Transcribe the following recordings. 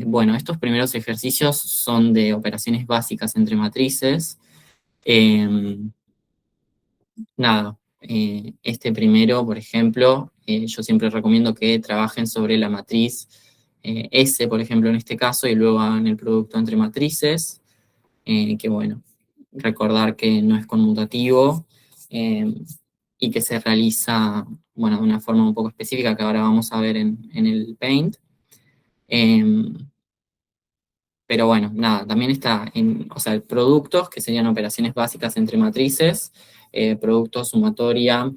Bueno, estos primeros ejercicios son de operaciones básicas entre matrices. Eh, este primero, por ejemplo, yo siempre recomiendo que trabajen sobre la matriz S, por ejemplo, en este caso, y luego hagan el producto entre matrices, que bueno, recordar que no es conmutativo eh, y que se realiza, bueno, de una forma un poco específica que ahora vamos a ver en el Paint. Pero bueno, también está o sea, productos, que serían operaciones básicas entre matrices, productos, sumatoria,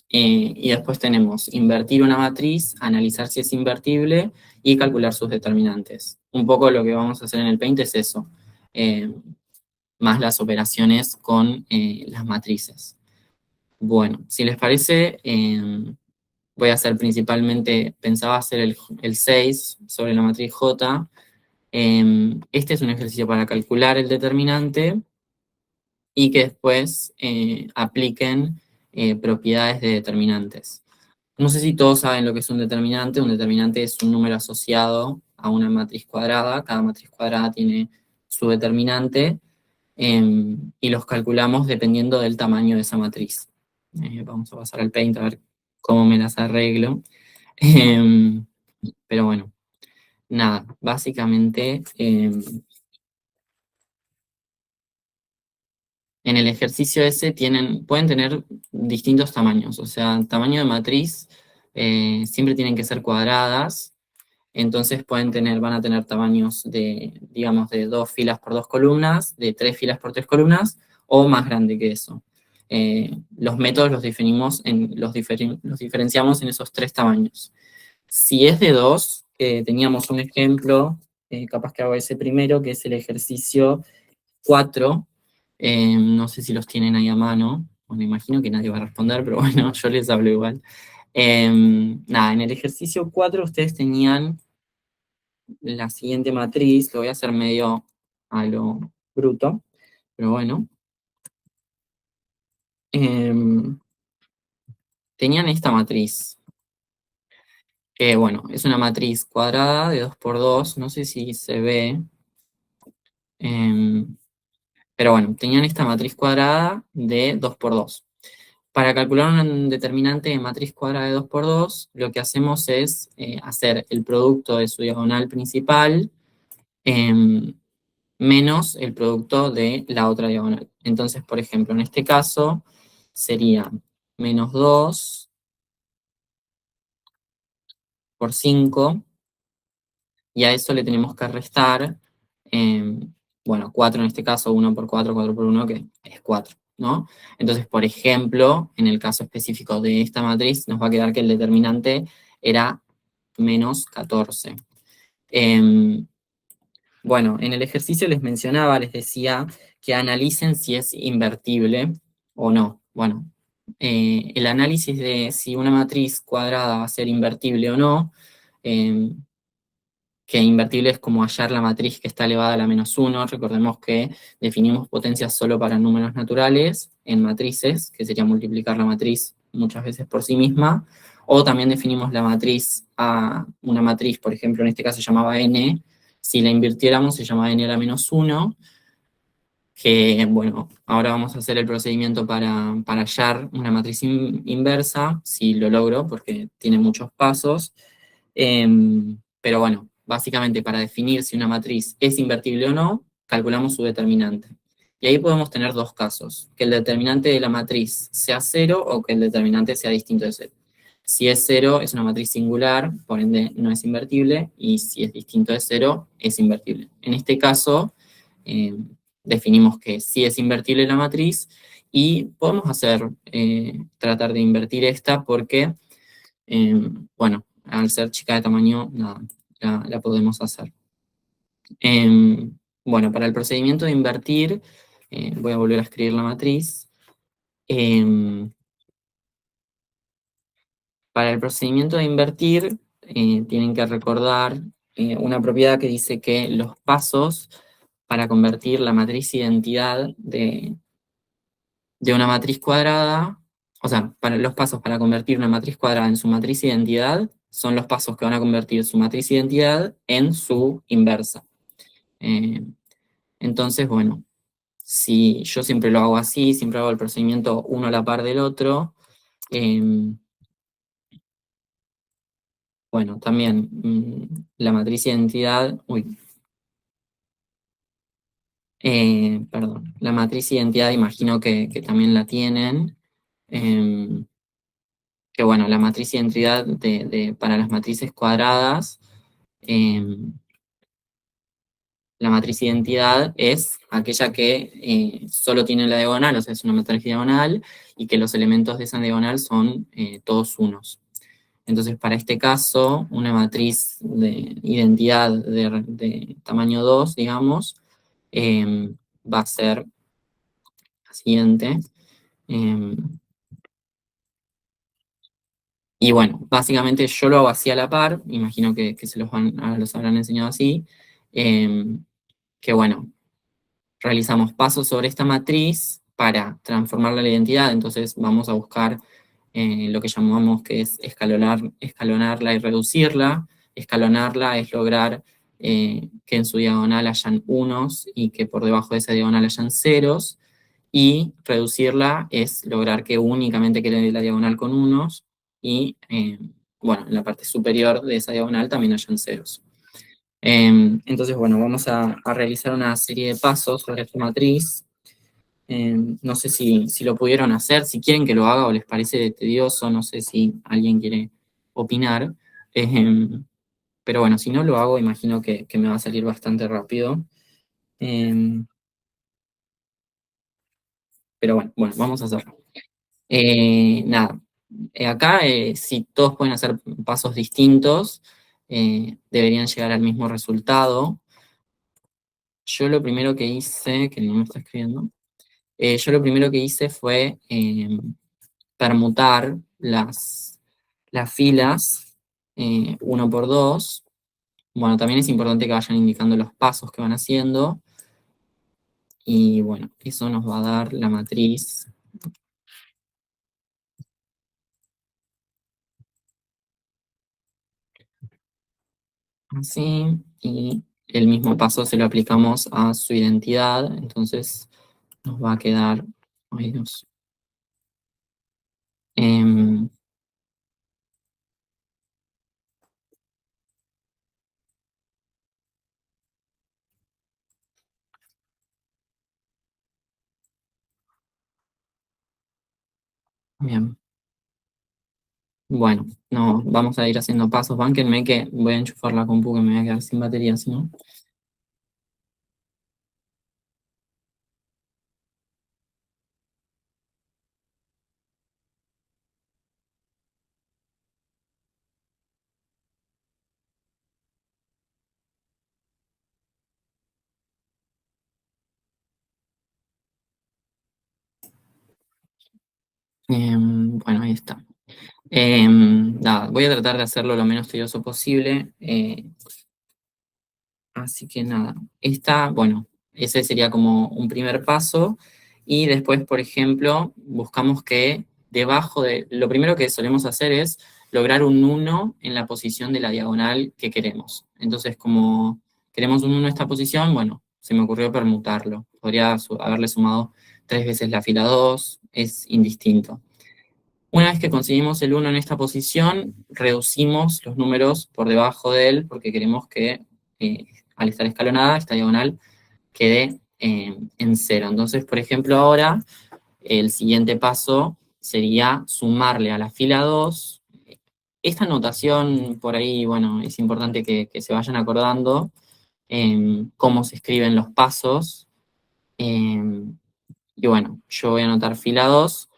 y después tenemos invertir una matriz, analizar si es invertible y calcular sus determinantes. Un poco lo que vamos a hacer en el Paint es eso, eh, más las operaciones con las matrices. Bueno, si les parece, voy a hacer principalmente, pensaba hacer el 6 sobre la matriz J. Este es un ejercicio para calcular el determinante y que después apliquen propiedades de determinantes. No sé si todos saben lo que es un determinante. Un determinante es un número asociado a una matriz cuadrada. Cada matriz cuadrada tiene su determinante y los calculamos dependiendo del tamaño de esa matriz. Vamos a pasar al Paint a ver cómo me las arreglo. Em, pero bueno, básicamente en el ejercicio ese pueden tener distintos tamaños. O sea, tamaño de matriz siempre tienen que ser cuadradas. Entonces van a tener tamaños digamos, de 2 filas por 2 columnas, de 3 filas por 3 columnas, o más grande que eso. Los métodos los definimos, los diferenciamos en esos 3 tamaños. Si es de 2, teníamos un ejemplo, capaz que hago ese primero, que es el ejercicio 4. No sé si los tienen ahí a mano. Bueno, imagino que nadie va a responder, pero bueno, yo les hablo igual. En el ejercicio 4 ustedes tenían la siguiente matriz. Lo voy a hacer medio a lo bruto, pero bueno. Tenían esta matriz, que bueno, es una matriz cuadrada de 2 por 2. No sé si se ve. em, pero bueno, tenían esta matriz cuadrada de 2 por 2. Para calcular un determinante de matriz cuadrada de 2 por 2, lo que hacemos es hacer el producto de su diagonal principal menos el producto de la otra diagonal. Entonces, por ejemplo, en este caso sería menos 2 por 5, y a eso le tenemos que restar, bueno, 4 en este caso, 1 por 4, 4 por 1, que es 4, ¿no? Entonces, por ejemplo, en el caso específico de esta matriz, nos va a quedar que el determinante era menos 14. Bueno, en el ejercicio les mencionaba, les decía que analicen si es invertible o no. Bueno, el análisis de si una matriz cuadrada va a ser invertible o no, eh, que invertible es como hallar la matriz que está elevada a la -1. Recordemos que definimos potencias solo para números naturales en matrices, que sería multiplicar la matriz muchas veces por sí misma, o también definimos la matriz a una matriz, por ejemplo, en este caso se llamaba n. Si la invirtiéramos se llama n a la -1, que bueno, ahora vamos a hacer el procedimiento para hallar una matriz inversa, si lo logro, porque tiene muchos pasos. Pero bueno, básicamente para definir si una matriz es invertible o no, calculamos su determinante. Y ahí podemos tener dos casos: que el determinante de la matriz sea 0 o que el determinante sea distinto de 0. Si es 0, es una matriz singular, por ende no es invertible, y si es distinto de 0, es invertible. En este caso, eh, definimos que sí es invertible la matriz, y podemos tratar de invertir esta porque, bueno, al ser chica de tamaño, la podemos hacer. Bueno, para el procedimiento de invertir, voy a volver a escribir la matriz. Para el procedimiento de invertir, tienen que recordar una propiedad que dice que los pasos para convertir la matriz identidad de una matriz cuadrada, o sea, para los pasos para convertir una matriz cuadrada en su matriz identidad, son los pasos que van a convertir su matriz identidad en su inversa. Entonces, bueno, si yo siempre lo hago así, siempre hago el procedimiento uno a la par del otro, bueno, también la matriz identidad, perdón, la matriz identidad imagino que también la tienen, que bueno, la matriz identidad para las matrices cuadradas, la matriz identidad es aquella que solo tiene la diagonal, o sea, es una matriz diagonal, y que los elementos de esa diagonal son todos unos. Entonces, para este caso, una matriz de identidad de tamaño 2, digamos, va a ser la siguiente. Y bueno, básicamente yo lo hago así a la par, imagino que se los habrán enseñado así, que bueno, realizamos pasos sobre esta matriz para transformarla a la identidad, entonces vamos a buscar lo que llamamos que es escalonarla y reducirla. Escalonarla es lograr que en su diagonal hayan unos y que por debajo de esa diagonal hayan ceros, y reducirla es lograr que únicamente quede la diagonal con unos y, bueno, en la parte superior de esa diagonal también hayan ceros. Entonces, bueno, vamos a realizar una serie de pasos sobre esta matriz. No sé si lo pudieron hacer, si quieren que lo haga o les parece tedioso, no sé si alguien quiere opinar. Pero bueno, si no lo hago, imagino que me va a salir bastante rápido. Em, pero bueno, vamos a hacerlo. Nada, acá si todos pueden hacer pasos distintos, deberían llegar al mismo resultado. Yo lo primero que hice, que no me está escribiendo, yo lo primero que hice fue permutar las filas 1 por 2. Bueno, también es importante que vayan indicando los pasos que van haciendo. Y bueno, eso nos va a dar la matriz así. Y el mismo paso se lo aplicamos a su identidad. Entonces nos va a quedar... Ay, Dios. Em, bien. Bueno, no, vamos a ir haciendo pasos. Bánquenme que voy a enchufar la compu que me voy a quedar sin batería, si no. Bueno, ahí está. Nada, voy a tratar de hacerlo lo menos tedioso posible. Así que nada, bueno, ese sería como un primer paso. Y después, por ejemplo, buscamos que debajo lo primero que solemos hacer es lograr un 1 en la posición de la diagonal que queremos. Entonces, como queremos un 1 en esta posición, bueno, se me ocurrió permutarlo. Podría haberle sumado 3 veces la fila 2, es indistinto. Una vez que conseguimos el 1 en esta posición, reducimos los números por debajo de él porque queremos que al estar escalonada, esta diagonal quede en 0. Entonces, por ejemplo, ahora el siguiente paso sería sumarle a la fila 2. Esta notación por ahí, bueno, es importante que se vayan acordando cómo se escriben los pasos. Y bueno, yo voy a anotar fila 2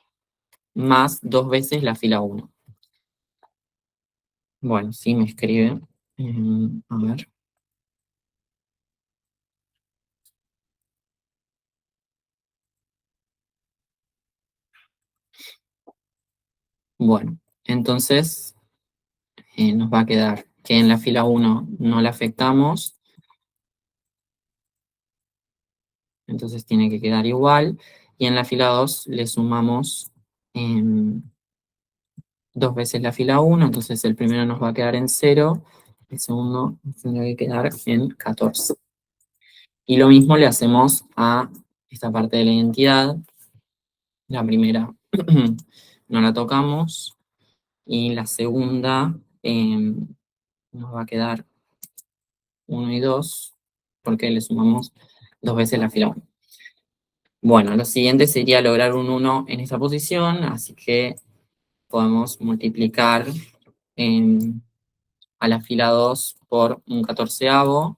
más 2 veces la fila 1. Bueno, sí me escribe. A ver. Bueno, entonces nos va a quedar que en la fila 1 no la afectamos, entonces tiene que quedar igual. Y en la fila 2 le sumamos dos veces la fila 1, entonces el primero nos va a quedar en 0, el segundo nos tendría que quedar en 14. Y lo mismo le hacemos a esta parte de la identidad. La primera no la tocamos y la segunda nos va a quedar 1 y 2 porque le sumamos dos veces la fila 1. Bueno, lo siguiente sería lograr un 1 en esta posición, así que podemos multiplicar a la fila 2 por un catorceavo.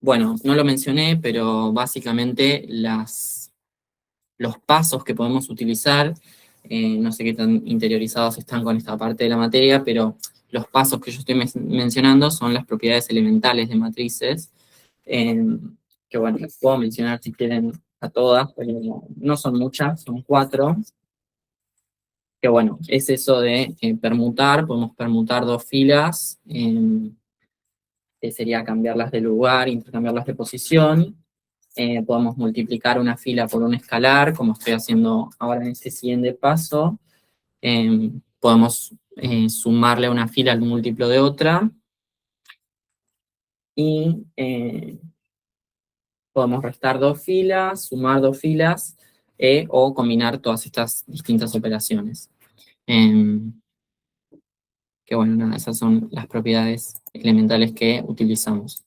Bueno, no lo mencioné, pero básicamente los pasos que podemos utilizar, no sé qué tan interiorizados están con esta parte de la materia, pero los pasos que yo estoy mencionando son las propiedades elementales de matrices, eh, que bueno, les puedo mencionar si quieren a todas, pero no son muchas, son 4, que bueno, es eso de permutar, podemos permutar dos filas, que sería cambiarlas de lugar, intercambiarlas de posición. Podemos multiplicar una fila por un escalar, como estoy haciendo ahora en este siguiente paso. Podemos sumarle a una fila el múltiplo de otra. Y podemos restar dos filas, sumar dos filas, o combinar todas estas distintas operaciones. Que bueno, nada, esas son las propiedades elementales que utilizamos.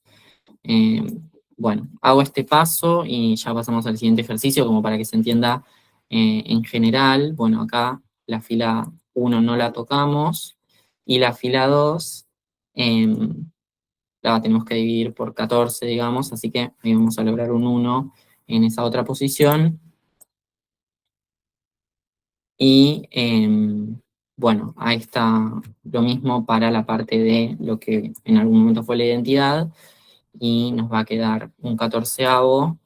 Eh, bueno, hago este paso y ya pasamos al siguiente ejercicio como para que se entienda en general. Bueno, acá la fila 1 no la tocamos y la fila 2 la tenemos que dividir por 14, digamos, así que ahí vamos a lograr un 1 en esa otra posición. Y bueno, ahí está lo mismo para la parte de lo que en algún momento fue la identidad, y nos va a quedar un catorceavo.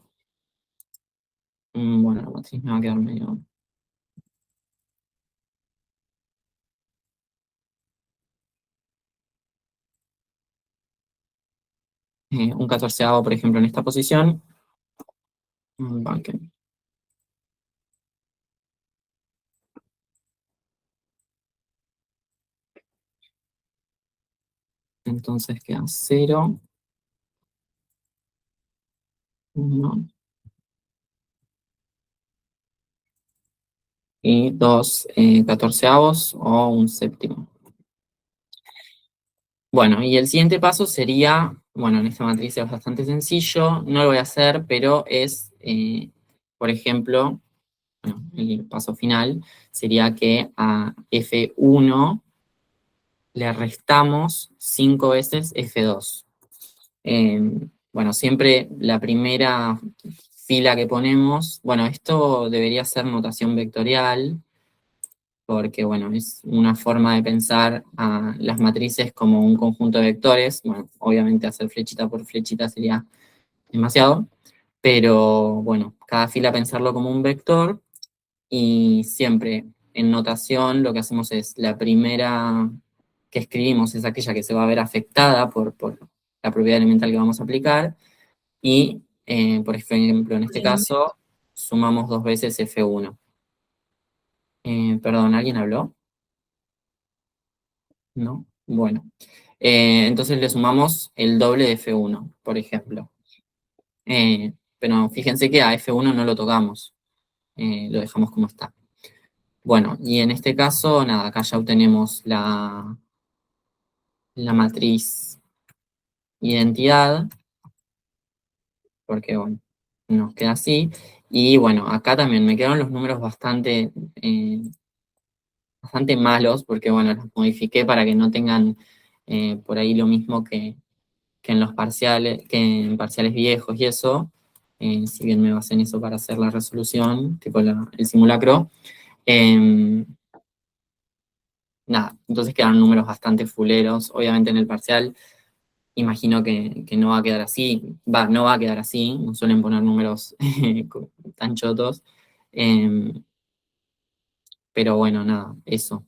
Bueno, la matriz me va a quedar medio... un catorceavo, por ejemplo, en esta posición. Banquen. Entonces queda 0, 1 y 2 catorceavos o un séptimo. Bueno, y el siguiente paso sería, bueno, en esta matriz es bastante sencillo, no lo voy a hacer, pero es, por ejemplo, bueno, el paso final sería que a F1 le restamos 5 veces F2. Bueno, siempre la primera fila que ponemos, bueno, esto debería ser notación vectorial, porque bueno, es una forma de pensar a las matrices como un conjunto de vectores. Bueno, obviamente hacer flechita por flechita sería demasiado, pero bueno, cada fila pensarlo como un vector, y siempre en notación lo que hacemos es la primera que escribimos es aquella que se va a ver afectada por la propiedad elemental que vamos a aplicar, y por ejemplo en este caso sumamos dos veces F1. Perdón, ¿alguien habló? ¿No? Bueno. Entonces le sumamos el doble de F1, por ejemplo. Pero fíjense que a F1 no lo tocamos, lo dejamos como está. Bueno, y en este caso, nada, acá ya obtenemos la matriz identidad, porque bueno, nos queda así. Y bueno, acá también me quedaron los números bastante malos, porque bueno, los modifiqué para que no tengan por ahí lo mismo que en los parciales, que en parciales viejos y eso, si bien me basé en eso para hacer la resolución, tipo el simulacro. Eh, Nada, entonces quedaron números bastante fuleros. Obviamente en el parcial imagino que no va a quedar así, no va a quedar así, no suelen poner números tan chotos. Eh, pero bueno, nada, eso.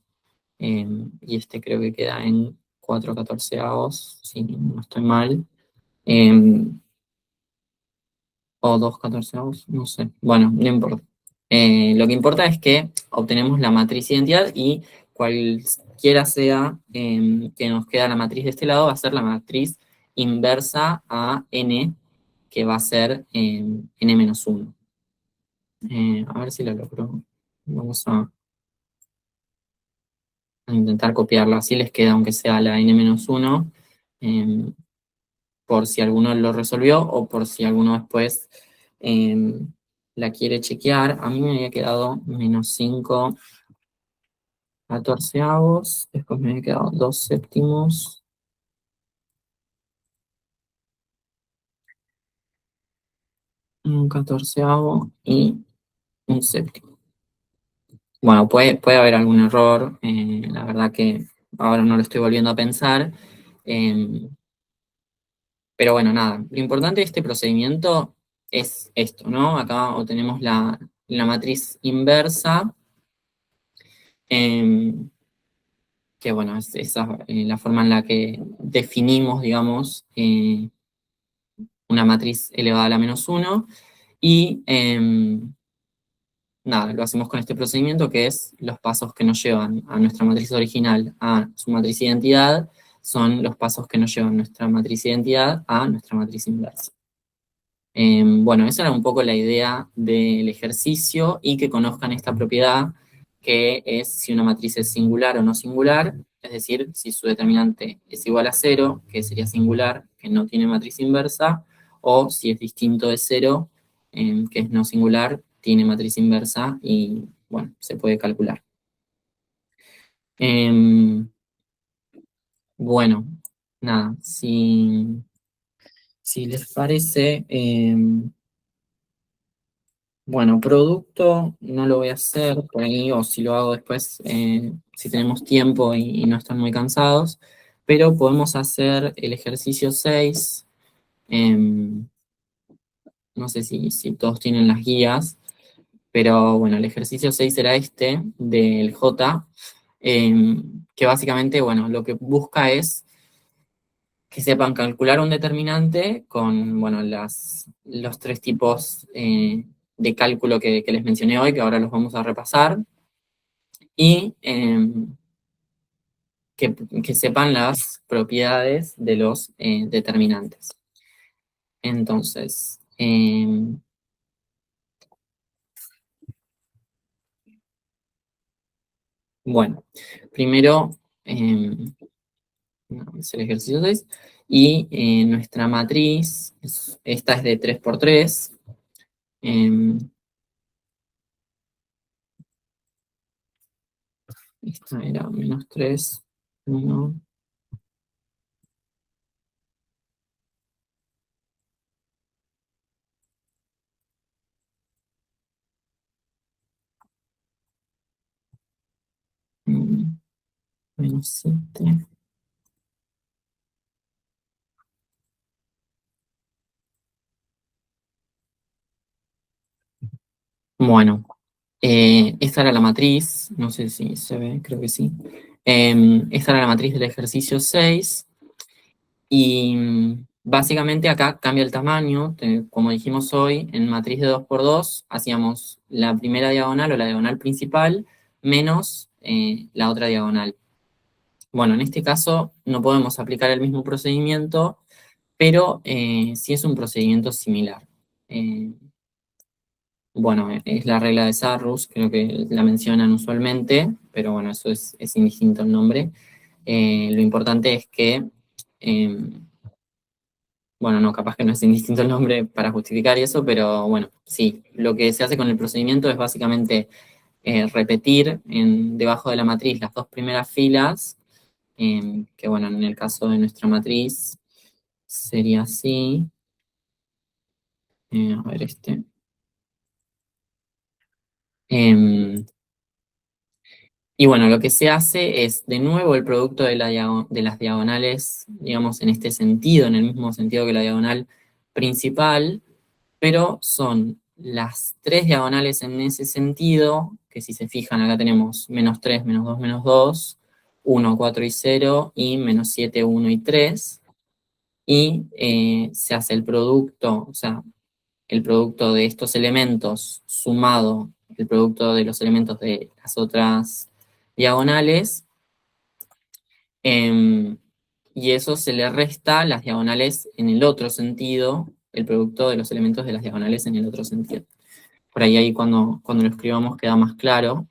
Y este creo que queda en 4 catorceavos, si no estoy mal. O 2 catorceavos, no sé. Bueno, no importa. Lo que importa es que obtenemos la matriz identidad y cualquiera sea que nos queda la matriz de este lado, va a ser la matriz inversa a n, que va a ser n-1. A ver si lo logro. Vamos a intentar copiarlo, así les queda aunque sea la n-1, por si alguno lo resolvió o por si alguno después la quiere chequear. A mí me había quedado -5 catorceavos, después me había quedado 2 séptimos, un catorceavo y un séptimo. Bueno, puede haber algún error, la verdad que ahora no lo estoy volviendo a pensar, eh, pero bueno, nada, lo importante de este procedimiento es esto, ¿no? Acá obtenemos la matriz inversa, eh, que bueno, es esa, la forma en la que definimos, digamos, una matriz elevada a la -1, y nada, lo hacemos con este procedimiento que es los pasos que nos llevan a nuestra matriz original a su matriz identidad, son los pasos que nos llevan nuestra matriz identidad a nuestra matriz inversa. Bueno, esa era un poco la idea del ejercicio y que conozcan esta propiedad que es si una matriz es singular o no singular, es decir, si su determinante es igual a 0, que sería singular, que no tiene matriz inversa, o si es distinto de 0, que es no singular, tiene matriz inversa y, bueno, se puede calcular. Bueno, nada, si les parece... Bueno, producto no lo voy a hacer por ahí, o si lo hago después, si tenemos tiempo y no están muy cansados, pero podemos hacer el ejercicio 6. No sé si todos tienen las guías, pero bueno, el ejercicio 6 era este, del J, que básicamente, bueno, lo que busca es que sepan calcular un determinante con, bueno, los tres tipos de cálculo que les mencioné hoy, que ahora los vamos a repasar, y que sepan las propiedades de los determinantes. Entonces, bueno, primero es el ejercicio 6, y nuestra matriz, esta es de 3×3. Esta era -3, 1, -7. Bueno, esta era la matriz, no sé si se ve, creo que sí. Esta era la matriz del ejercicio 6 y básicamente acá cambia el tamaño. Como dijimos hoy, en matriz de 2×2 hacíamos la primera diagonal o la diagonal principal menos la otra diagonal. Bueno, en este caso no podemos aplicar el mismo procedimiento, pero sí es un procedimiento similar. Bueno, es la regla de Sarrus, creo que la mencionan usualmente, pero bueno, eso es indistinto el nombre. Lo importante es que, bueno, no, capaz que no es indistinto el nombre para justificar y eso, pero bueno, sí, lo que se hace con el procedimiento es básicamente repetir debajo de la matriz las dos primeras filas, que bueno, en el caso de nuestra matriz sería así. A ver este. Em, Y bueno, lo que se hace es de nuevo el producto de las diagonales, digamos, en este sentido, en el mismo sentido que la diagonal principal, pero son las tres diagonales en ese sentido, que si se fijan acá tenemos -3, -2, -2, 1, 4 y 0, y -7, 1 y 3, y se hace el producto, o sea, el producto de estos elementos sumado el producto de los elementos de las otras diagonales, y eso se le resta las diagonales en el otro sentido, el producto de los elementos de las diagonales en el otro sentido. Por ahí cuando lo escribamos queda más claro.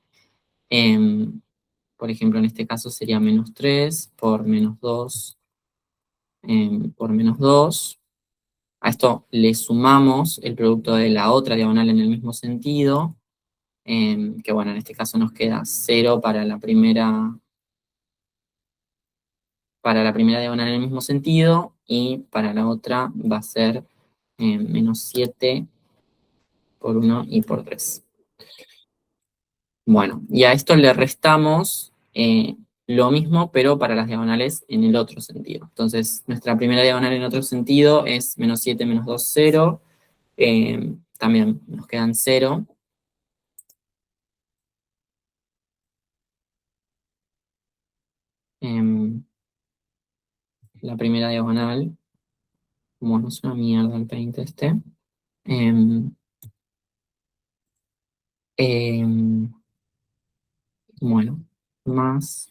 Por ejemplo, en este caso sería menos 3 por menos 2 por menos 2. A esto le sumamos el producto de la otra diagonal en el mismo sentido, que bueno, en este caso nos queda 0 para la primera diagonal en el mismo sentido, y para la otra va a ser menos 7 por 1 y por 3. Bueno, y a esto le restamos lo mismo, pero para las diagonales en el otro sentido. Entonces, nuestra primera diagonal en otro sentido es menos 7 menos 2, 0. También nos quedan 0. La primera diagonal, como no es una mierda el paint este. Em, em, bueno, más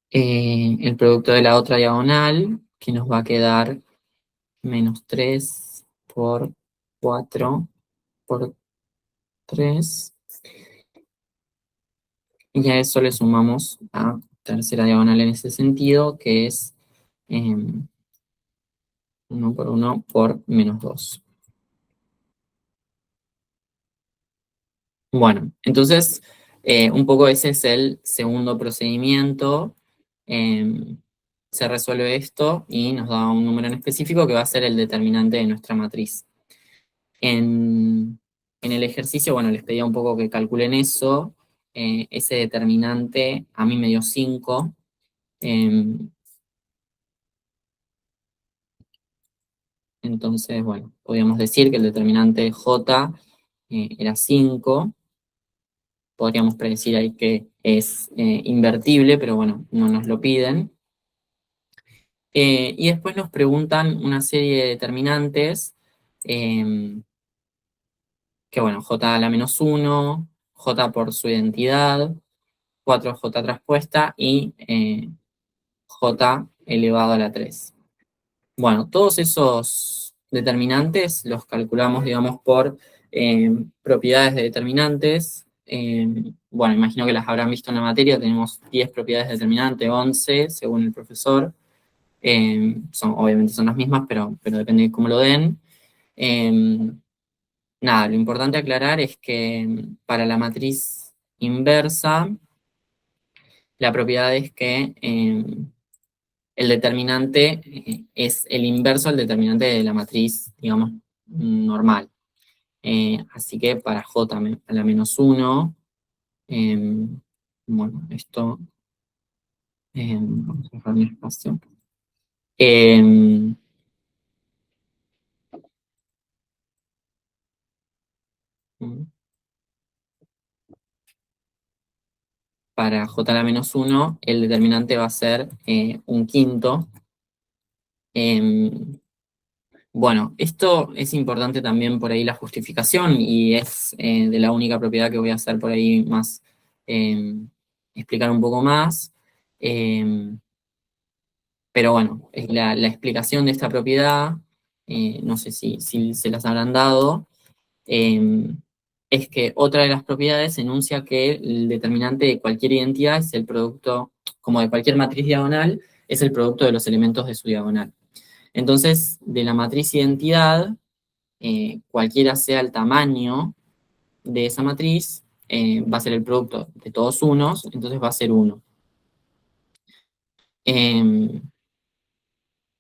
el producto de la otra diagonal, que nos va a quedar menos 3 por 4 por 3. Y a eso le sumamos la tercera diagonal en ese sentido, que es 1 por 1 por menos 2. Bueno, entonces, un poco ese es el segundo procedimiento. Se resuelve esto y nos da un número en específico que va a ser el determinante de nuestra matriz. En el ejercicio, bueno, les pedía un poco que calculen eso. Ese determinante a mí me dio 5. Entonces, bueno, podríamos decir que el determinante J era 5. Podríamos predecir ahí que es invertible, pero bueno, no nos lo piden. Y después nos preguntan una serie de determinantes, que bueno, J a la menos 1, J por su identidad, 4J traspuesta y J elevado a la 3. Bueno, todos esos determinantes los calculamos, digamos, por propiedades de determinantes. Bueno, imagino que las habrán visto en la materia, tenemos 10 propiedades de determinante, 11 según el profesor. Obviamente son las mismas, pero depende de cómo lo den. Nada, lo importante aclarar es que para la matriz inversa, la propiedad es que el determinante es el inverso al determinante de la matriz, digamos, normal. Así que para J a la menos 1, bueno, esto, vamos a dejar mi espacio. Eh, para J a la menos 1, el determinante va a ser un quinto. Bueno, esto es importante también por ahí la justificación, y es de la única propiedad que voy a hacer por ahí más, explicar un poco más. Pero bueno, es la explicación de esta propiedad, no sé si se las habrán dado, es que otra de las propiedades enuncia que el determinante de cualquier identidad es el producto, como de cualquier matriz diagonal, es el producto de los elementos de su diagonal. Entonces, de la matriz identidad, cualquiera sea el tamaño de esa matriz, va a ser el producto de todos unos, entonces va a ser 1.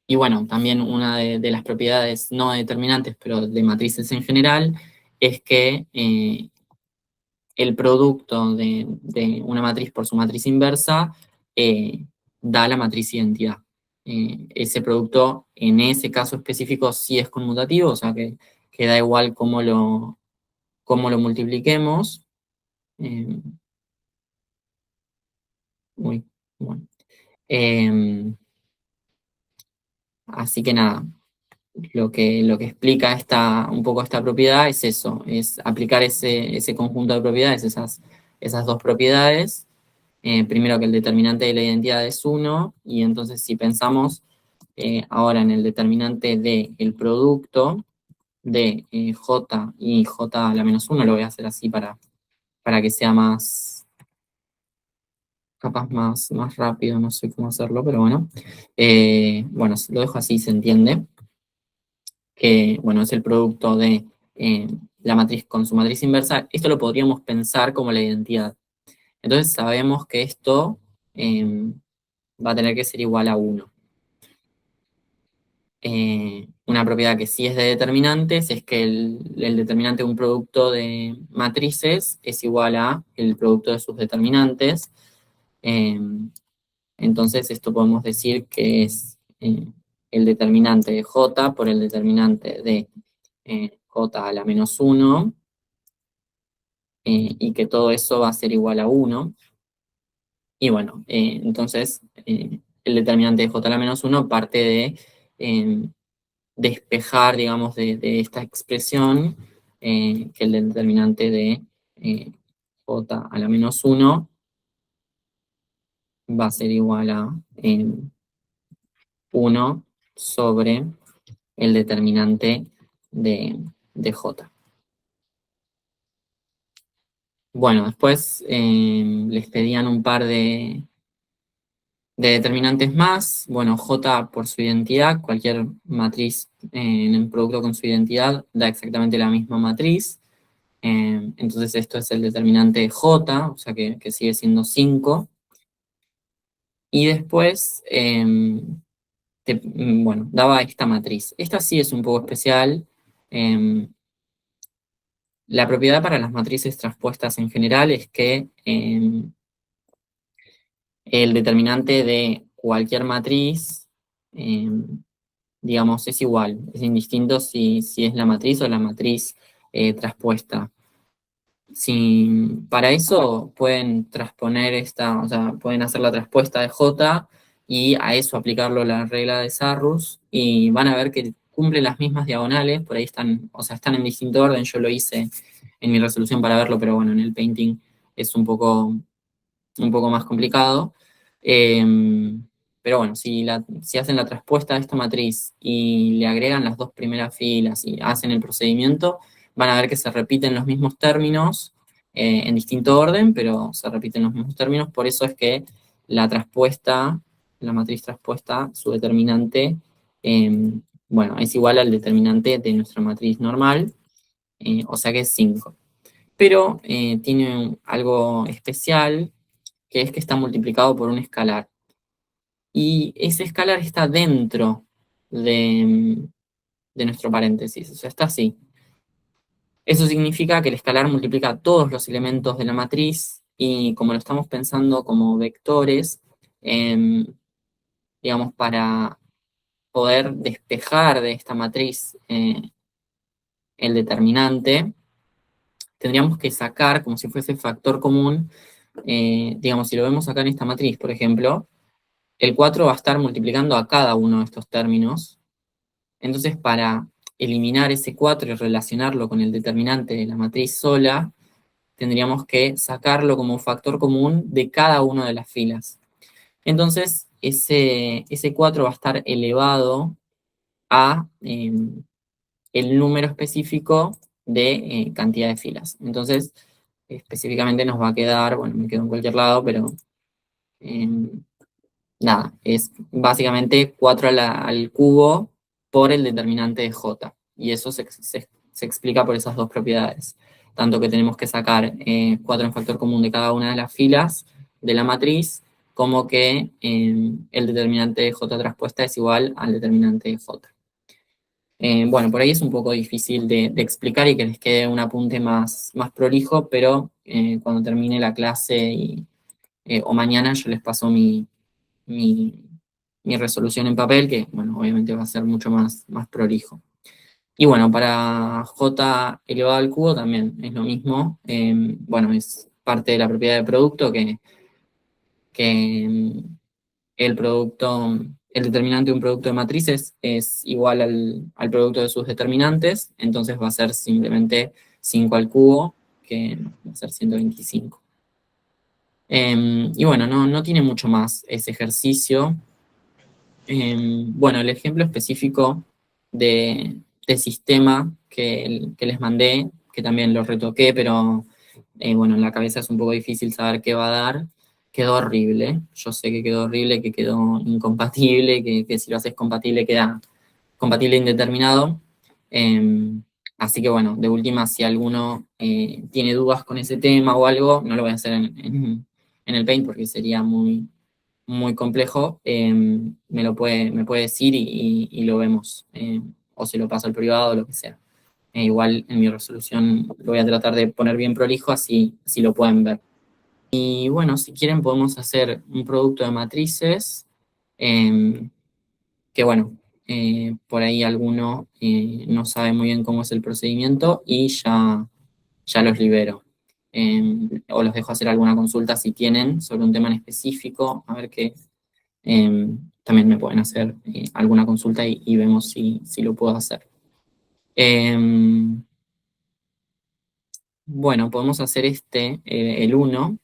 Y bueno, también una de las propiedades no determinantes, pero de matrices en general, es que el producto de una matriz por su matriz inversa da la matriz identidad. Ese producto, en ese caso específico, sí es conmutativo, o sea que da igual cómo lo multipliquemos. Eh, uy, bueno. Así que nada, lo que explica un poco esta propiedad es eso, es aplicar ese conjunto de propiedades, esas dos propiedades. Primero que el determinante de la identidad es 1, y entonces si pensamos ahora en el determinante del producto de j y j a la menos 1, lo voy a hacer así para que sea capaz más rápido, no sé cómo hacerlo, pero bueno. Bueno, lo dejo así, se entiende, que bueno, es el producto de la matriz con su matriz inversa. Esto lo podríamos pensar como la identidad. Entonces sabemos que esto va a tener que ser igual a 1. Una propiedad que sí es de determinantes es que el determinante de un producto de matrices es igual a el producto de sus determinantes. Eh, entonces esto podemos decir que es el determinante de j por el determinante de j a la menos 1, y que todo eso va a ser igual a 1. Y bueno, entonces el determinante de j a la menos 1 parte de despejar, digamos, de esta expresión, que el determinante de j a la menos 1 va a ser igual a 1 sobre el determinante de j. Bueno, después les pedían un par de determinantes más. Bueno, j por su identidad, cualquier matriz en un producto con su identidad da exactamente la misma matriz. Entonces esto es el determinante de j, o sea que sigue siendo 5. Y después, bueno, daba esta matriz. Esta sí es un poco especial. La propiedad para las matrices transpuestas en general es que el determinante de cualquier matriz, digamos, es igual. Es indistinto si es la matriz o la matriz transpuesta. Para eso pueden transponer o sea, pueden hacer la transpuesta de J y a eso aplicarlo la regla de Sarrus, y van a ver que cumplen las mismas diagonales. Por ahí están, o sea, están en distinto orden. Yo lo hice en mi resolución para verlo, pero bueno, en el painting es un poco más complicado. Pero bueno, si hacen la transpuesta de esta matriz y le agregan las dos primeras filas y hacen el procedimiento, van a ver que se repiten los mismos términos en distinto orden, pero se repiten los mismos términos. Por eso es que la matriz transpuesta, su determinante, bueno, es igual al determinante de nuestra matriz normal, o sea que es 5. Pero tiene algo especial, que es que está multiplicado por un escalar. Y ese escalar está dentro de nuestro paréntesis, o sea, está así. Eso significa que el escalar multiplica todos los elementos de la matriz, y como lo estamos pensando como vectores, digamos, para poder despejar de esta matriz el determinante, tendríamos que sacar, como si fuese factor común, digamos, si lo vemos acá en esta matriz, por ejemplo, el 4 va a estar multiplicando a cada uno de estos términos. Entonces, para eliminar ese 4 y relacionarlo con el determinante de la matriz sola, tendríamos que sacarlo como factor común de cada una de las filas. Entonces, ese 4 va a estar elevado a el número específico de cantidad de filas. Entonces, específicamente nos va a quedar, bueno, me quedo en cualquier lado, pero nada, es básicamente 4 al cubo por el determinante de j. Y eso se explica por esas dos propiedades. Tanto que tenemos que sacar 4 en factor común de cada una de las filas de la matriz, como que el determinante de j transpuesta es igual al determinante de j. Bueno, por ahí es un poco difícil de explicar y que les quede un apunte más prolijo, pero cuando termine la clase o mañana yo les paso mi, mi resolución en papel, que bueno, obviamente va a ser mucho más prolijo. Y bueno, para j elevado al cubo también es lo mismo. Bueno, es parte de la propiedad de producto que el producto el determinante de un producto de matrices es igual al producto de sus determinantes, entonces va a ser simplemente 5 al cubo, que va a ser 125. Y bueno, no tiene mucho más ese ejercicio. Bueno, el ejemplo específico de sistema que les mandé, que también lo retoqué, pero bueno, en la cabeza es un poco difícil saber qué va a dar, quedó horrible. Yo sé que quedó horrible, que quedó incompatible, que si lo haces compatible queda compatible indeterminado. Así que bueno, de última, si alguno tiene dudas con ese tema o algo, no lo voy a hacer en el Paint porque sería muy complejo, me puede decir y lo vemos, o se lo paso al privado o lo que sea. Igual en mi resolución lo voy a tratar de poner bien prolijo, así lo pueden ver. Y bueno, si quieren podemos hacer un producto de matrices, que bueno, por ahí alguno no sabe muy bien cómo es el procedimiento y ya los libero. O los dejo hacer alguna consulta si tienen sobre un tema en específico, a ver qué. También me pueden hacer alguna consulta y vemos si lo puedo hacer. Bueno, podemos hacer el uno.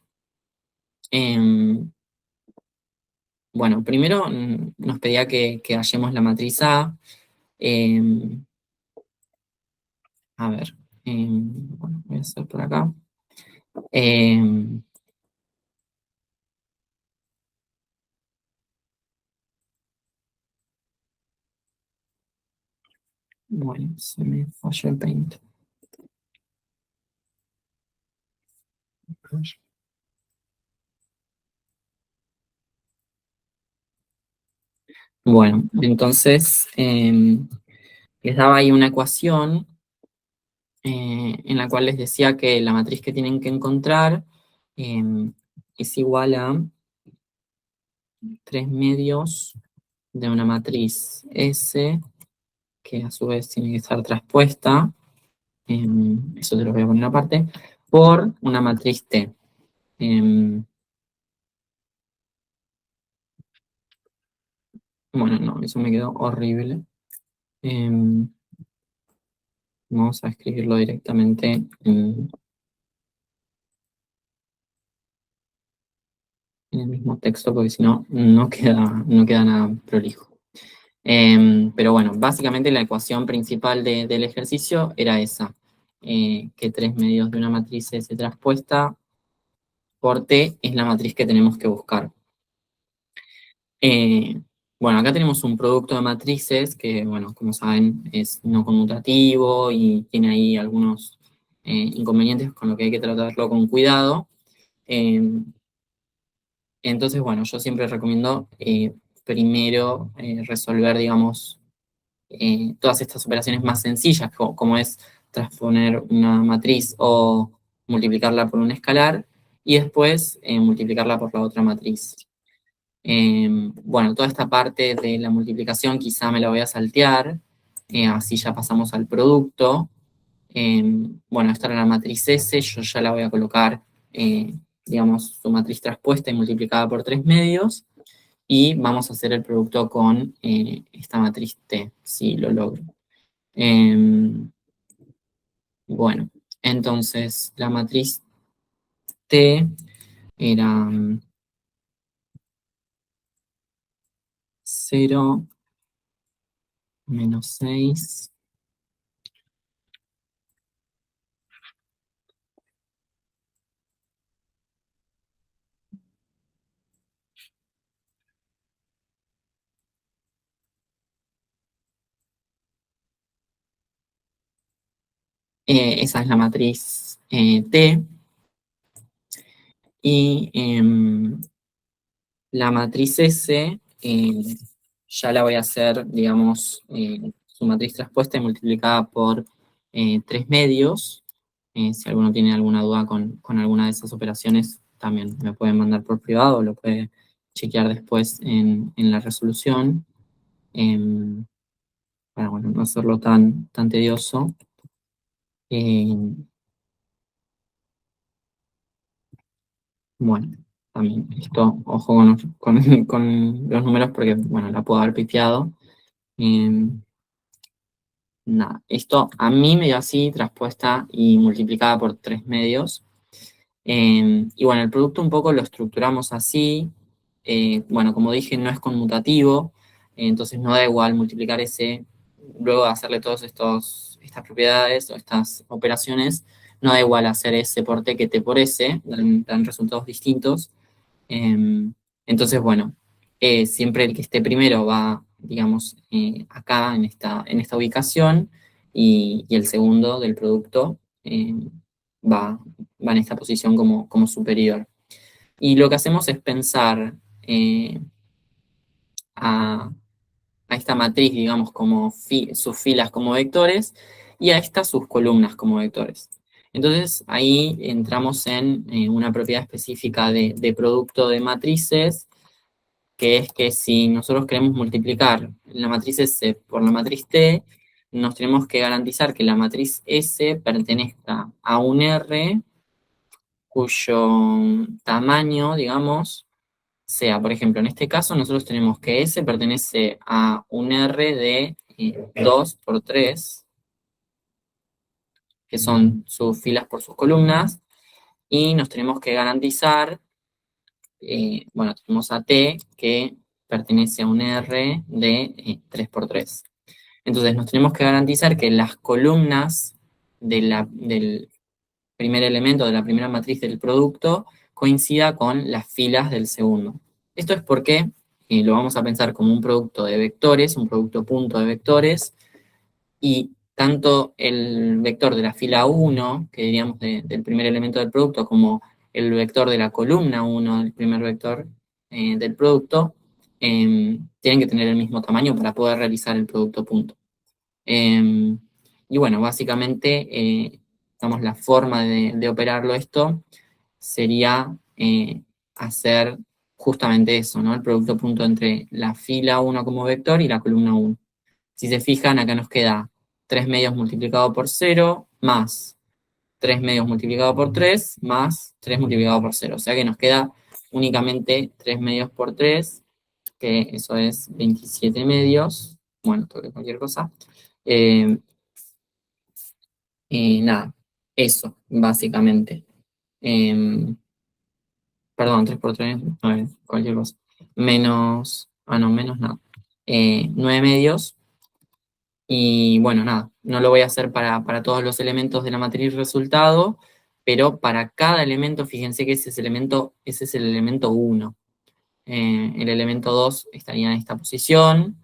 Bueno, primero nos pedía que hallemos la matriz A. em, a ver, bueno, voy a hacer por acá. Em, bueno, se me falló el Paint. Bueno, entonces les daba ahí una ecuación en la cual les decía que la matriz que tienen que encontrar es igual a 3 medios de una matriz S, que a su vez tiene que estar traspuesta, eso te lo voy a poner aparte, por una matriz T. Bueno, no, eso me quedó horrible. Em, Vamos a escribirlo directamente en el mismo texto, porque si no, no queda nada prolijo. Pero bueno, básicamente la ecuación principal del ejercicio era esa, que 3 medios de una matriz S traspuesta por T es la matriz que tenemos que buscar. Eh, bueno, acá tenemos un producto de matrices que, bueno, como saben, es no conmutativo y tiene ahí algunos inconvenientes con lo que hay que tratarlo con cuidado. Entonces, bueno, yo siempre recomiendo primero resolver, digamos, todas estas operaciones más sencillas, como es transponer una matriz o multiplicarla por un escalar, y después multiplicarla por la otra matriz. Bueno, toda esta parte de la multiplicación quizá me la voy a saltear, así ya pasamos al producto. Bueno, esta era la matriz S, yo ya la voy a colocar, digamos, su matriz traspuesta y multiplicada por 3 medios, y vamos a hacer el producto con esta matriz T, si lo logro. Bueno, entonces la matriz T era 0, -6. Esa es la matriz T. Y la matriz S ya la voy a hacer, digamos, su matriz traspuesta y multiplicada por 3 medios. Si alguno tiene alguna duda con alguna de esas operaciones, también me pueden mandar por privado, lo puede chequear después en la resolución, em, para bueno, no hacerlo tan tedioso. Bueno. También, esto, ojo con los números porque, bueno, la puedo haber pifiado. Nada, esto a mí me dio así, traspuesta y multiplicada por 3 medios. Y bueno, el producto un poco lo estructuramos así. Bueno, como dije, no es conmutativo, entonces no da igual multiplicar ese, luego de hacerle todas estas propiedades o estas operaciones, no da igual hacer ese por t que t por s, dan resultados distintos. Entonces, bueno, siempre el que esté primero va, digamos, acá en esta ubicación y el segundo del producto va, va en esta posición como superior. Y lo que hacemos es pensar a, a esta matriz, digamos, como sus filas como vectores y a estas sus columnas como vectores. Entonces ahí entramos en una propiedad específica de producto de matrices, que es que si nosotros queremos multiplicar la matriz S por la matriz T, nos tenemos que garantizar que la matriz S pertenezca a un R cuyo tamaño, digamos, sea, por ejemplo, en este caso nosotros tenemos que S pertenece a un R de 2 por 3, que son sus filas por sus columnas, y nos tenemos que garantizar, bueno, tenemos a T que pertenece a un R de 3 por 3. Entonces nos tenemos que garantizar que las columnas del primer elemento, de la primera matriz del producto, coincida con las filas del segundo. Esto es porque lo vamos a pensar como un producto de vectores, un producto punto de vectores, y tanto el vector de la fila 1, que diríamos del primer elemento del producto, como el vector de la columna 1 del primer vector del producto, tienen que tener el mismo tamaño para poder realizar el producto punto. Y bueno, básicamente, digamos, la forma de operarlo esto sería hacer justamente eso, ¿no? El producto punto entre la fila 1 como vector y la columna 1. Si se fijan, acá nos queda 3 medios multiplicado por 0, más 3 medios multiplicado por 3, más 3 multiplicado por 0. O sea que nos queda únicamente 3 medios por 3, que eso es 27 medios. Bueno, toque cualquier cosa. Eh, Nada, eso, básicamente. Perdón, 3 por 3, 9, cualquier cosa. Menos, no, menos nada. 9 medios. Y bueno, nada, no lo voy a hacer para todos los elementos de la matriz resultado, pero para cada elemento, fíjense que ese es el elemento 1. El elemento 2 estaría en esta posición.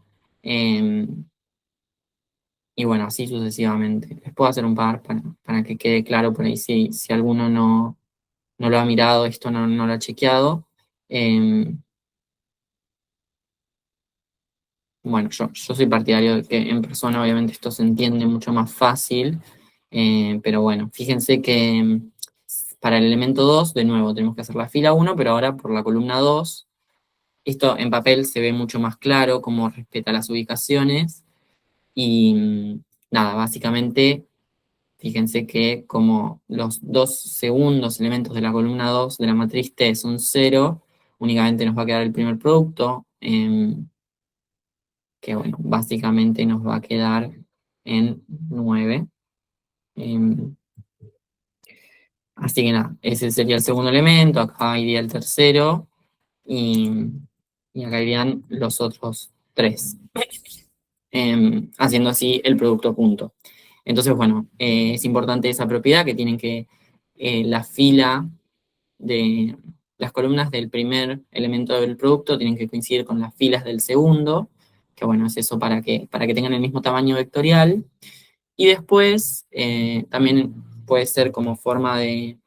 Y bueno, así sucesivamente. Les puedo hacer un par para que quede claro por ahí si alguno no lo ha mirado, esto no lo ha chequeado. Bueno, yo soy partidario de que en persona obviamente esto se entiende mucho más fácil, pero bueno, fíjense que para el elemento 2, de nuevo, tenemos que hacer la fila 1, pero ahora por la columna 2, esto en papel se ve mucho más claro, cómo respeta las ubicaciones, y nada, básicamente, fíjense que como los dos segundos elementos de la columna 2 de la matriz T son 0, únicamente nos va a quedar el primer producto, que bueno, básicamente nos va a quedar en 9. Así que nada, ese sería el segundo elemento, acá iría el tercero, y, y acá irían los otros 3, haciendo así el producto punto. Entonces, bueno, es importante esa propiedad que tienen que la fila de las columnas del primer elemento del producto tienen que coincidir con las filas del segundo, que bueno, es eso para que tengan el mismo tamaño vectorial. Y después también puede ser como forma de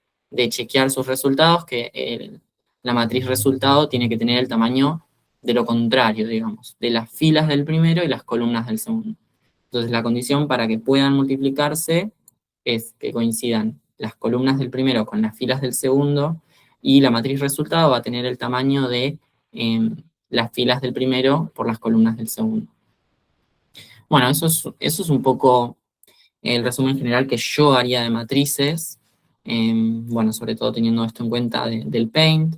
chequear sus resultados, que la matriz resultado tiene que tener el tamaño de lo contrario, digamos, de las filas del primero y las columnas del segundo. Entonces la condición para que puedan multiplicarse es que coincidan las columnas del primero con las filas del segundo, y la matriz resultado va a tener el tamaño de las filas del primero por las columnas del segundo. Bueno, eso es un poco el resumen general que yo haría de matrices, bueno, sobre todo teniendo esto en cuenta del Paint.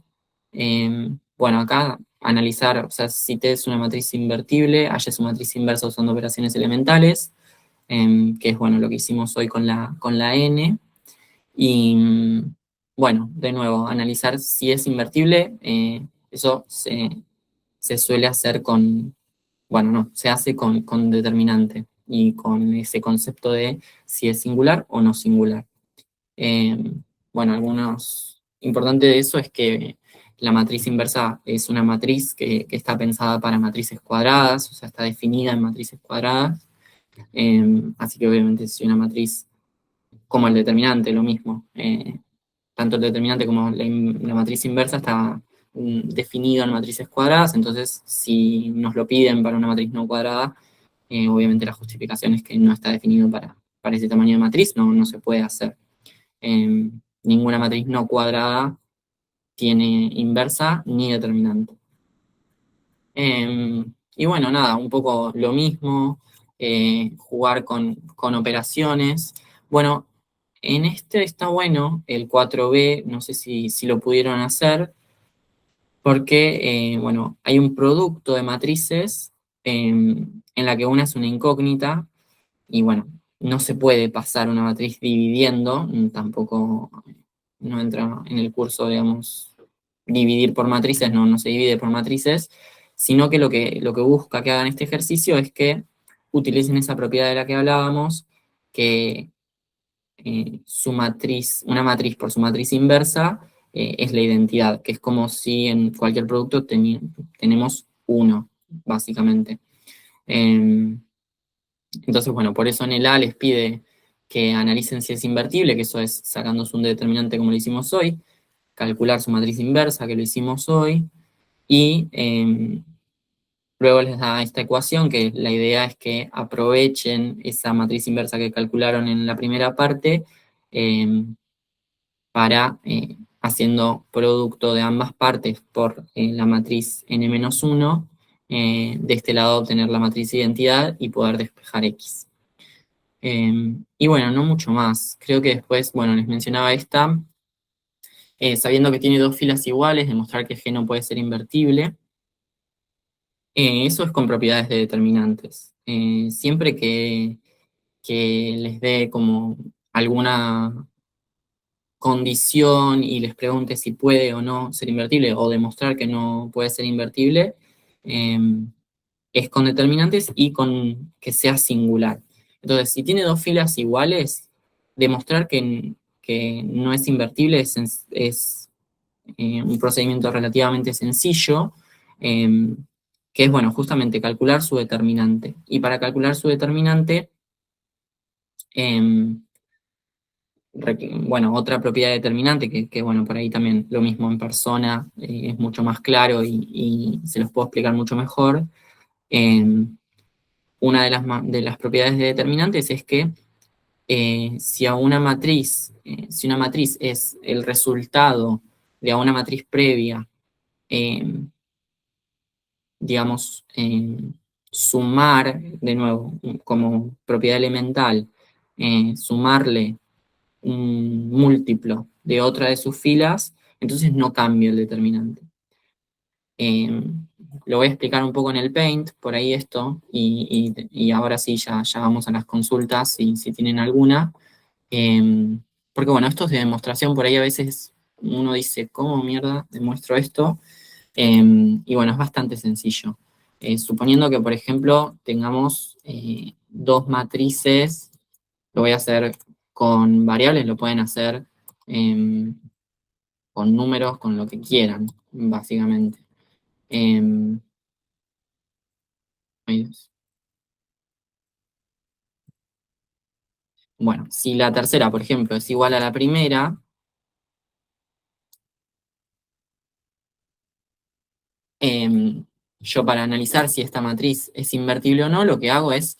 Bueno, acá analizar, o sea, si T es una matriz invertible, H es una matriz inversa usando operaciones elementales, que es, bueno, lo que hicimos hoy con la N. Y, bueno, de nuevo, analizar si es invertible, eso se suele hacer con, bueno, no, se hace con determinante y con ese concepto de si es singular o no singular. Eh, bueno, algunos importante de eso es que la matriz inversa es una matriz que está pensada para matrices cuadradas, o sea, está definida en matrices cuadradas. Así que obviamente si una matriz, como el determinante, lo mismo. Tanto el determinante como la matriz inversa está definido en matrices cuadradas, entonces si nos lo piden para una matriz no cuadrada, obviamente la justificación es que no está definido para ese tamaño de matriz, no se puede hacer. Ninguna matriz no cuadrada tiene inversa ni determinante. Y bueno, nada, un poco lo mismo, jugar con operaciones. Bueno, en este está bueno el 4B, no sé si lo pudieron hacer, porque, bueno, hay un producto de matrices en la que una es una incógnita y, bueno, no se puede pasar una matriz dividiendo, tampoco no entra en el curso, digamos, dividir por matrices, no se divide por matrices, sino que lo que busca que hagan este ejercicio es que utilicen esa propiedad de la que hablábamos, que su matriz, una matriz por su matriz inversa, es la identidad, que es como si en cualquier producto tenemos uno, básicamente. Eh, entonces, bueno, por eso en el A les pide que analicen si es invertible, que eso es sacándose un determinante como lo hicimos hoy, calcular su matriz inversa, que lo hicimos hoy, y luego les da esta ecuación, que la idea es que aprovechen esa matriz inversa que calcularon en la primera parte, eh, para, haciendo producto de ambas partes por la matriz n-1, de este lado obtener la matriz identidad y poder despejar X. Y bueno, no mucho más. Creo que después, bueno, les mencionaba esta, sabiendo que tiene dos filas iguales, demostrar que G no puede ser invertible. Eso es con propiedades de determinantes. Siempre que les dé como alguna condición y les pregunte si puede o no ser invertible o demostrar que no puede ser invertible, eh, es con determinantes y con que sea singular. Entonces, si tiene dos filas iguales, demostrar que no es invertible es un procedimiento relativamente sencillo, eh, que es, bueno, justamente calcular su determinante. Y para calcular su determinante, eh, bueno, otra propiedad determinante que, bueno, por ahí también lo mismo en persona, es mucho más claro y se los puedo explicar mucho mejor. Eh, una de las propiedades de determinantes es que, si a una matriz, si una matriz es el resultado de una matriz previa, eh, digamos, sumar, de nuevo, como propiedad elemental, sumarle un múltiplo de otra de sus filas, entonces no cambia el determinante. Lo voy a explicar un poco en el Paint, por ahí esto, y ahora sí, ya vamos a las consultas, si tienen alguna. Porque bueno, esto es de demostración, por ahí a veces uno dice, ¿cómo mierda demuestro esto? Y bueno, es bastante sencillo. Suponiendo que, por ejemplo, tengamos dos matrices, lo voy a hacer con variables, lo pueden hacer em, con números, con lo que quieran, básicamente. Em, ay, Dios. Bueno, si la tercera, por ejemplo, es igual a la primera, em, yo para analizar si esta matriz es invertible o no, lo que hago es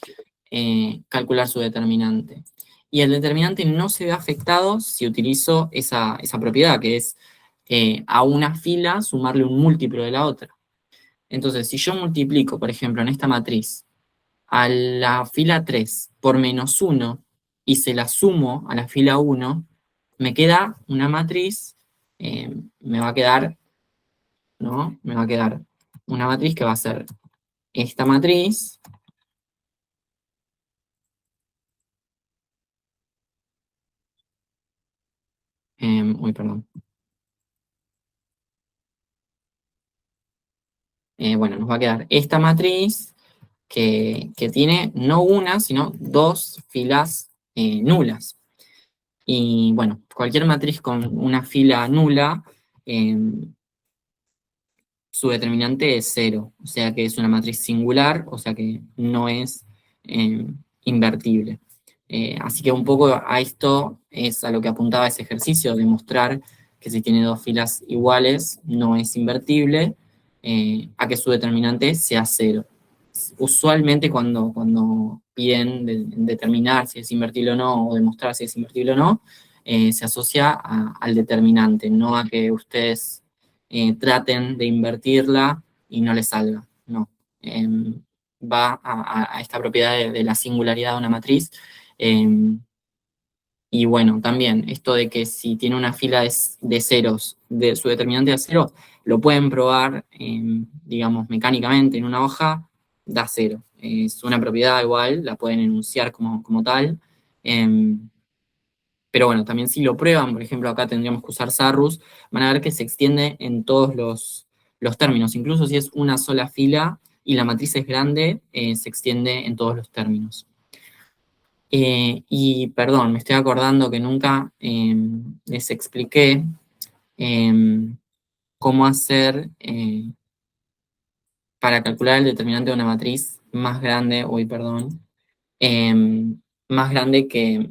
calcular su determinante. Y el determinante no se ve afectado si utilizo esa propiedad, que es, a una fila sumarle un múltiplo de la otra. Entonces, si yo multiplico, por ejemplo, en esta matriz, a la fila 3 por -1 y se la sumo a la fila 1, me queda una matriz, me va a quedar ¿no? Me va a quedar una matriz que va a ser esta matriz, uy, perdón. Bueno, nos va a quedar esta matriz que tiene no una, sino dos filas nulas. Y bueno, cualquier matriz con una fila nula, eh, su determinante es cero, o sea que es una matriz singular, o sea que no es eh, invertible. Así que un poco a esto es a lo que apuntaba ese ejercicio, demostrar que si tiene dos filas iguales no es invertible, a que su determinante sea cero. Usualmente cuando piden determinar si es invertible o no, o demostrar si es invertible o no, se asocia al determinante, no a que ustedes traten de invertirla y no les salga, no. Va a esta propiedad de la singularidad de una matriz. Y bueno, también esto de que si tiene una fila de ceros, de su determinante de cero, lo pueden probar, digamos, mecánicamente en una hoja, da cero. Es una propiedad igual, la pueden enunciar como tal. Pero bueno, también si lo prueban, por ejemplo, acá tendríamos que usar Sarrus, van a ver que se extiende en todos los términos, incluso si es una sola fila y la matriz es grande, se extiende en todos los términos. Y perdón, me estoy acordando que nunca les expliqué cómo hacer para calcular el determinante de una matriz más grande, uy, perdón, más grande que